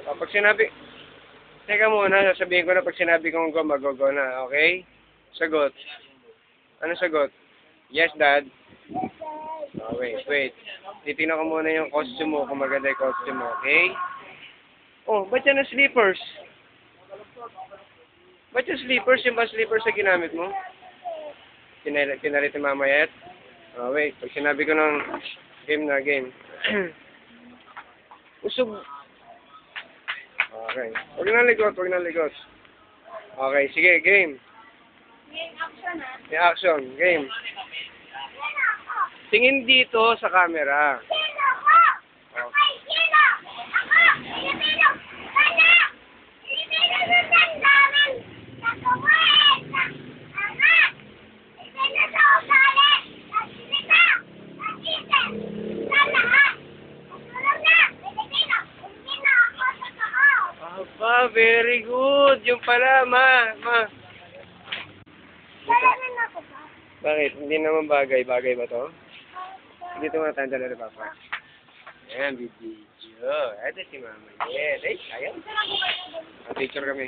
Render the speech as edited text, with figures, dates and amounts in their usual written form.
Pag sinabi, teka muna, sasabihin ko na pag sinabi kong go, mag-go na, okay? Sagot. Ano sagot? Yes, Dad. Oh, wait. Titignan ko muna yung costume mo, kung maganda yung costume mo, okay? Oh, ba't yan ang slippers? Ba't yung slippers? Yung ba slippers na ginamit mo? Pinalit ni Mama Yet? Oh, wait. Pag sinabi ko ng game. Usog. Okay. Huwag na ligot. Okay, sige, game. May action, game. Tingin dito sa camera. Oh. Aba, very good. Yung pala, ma. Bakit? Hindi naman bagay. Bagay ba to? Hindi ito matanda na rin, Papa. Ayan, video. Ito si Mama. Yes. Ay, ayaw. Picture kami.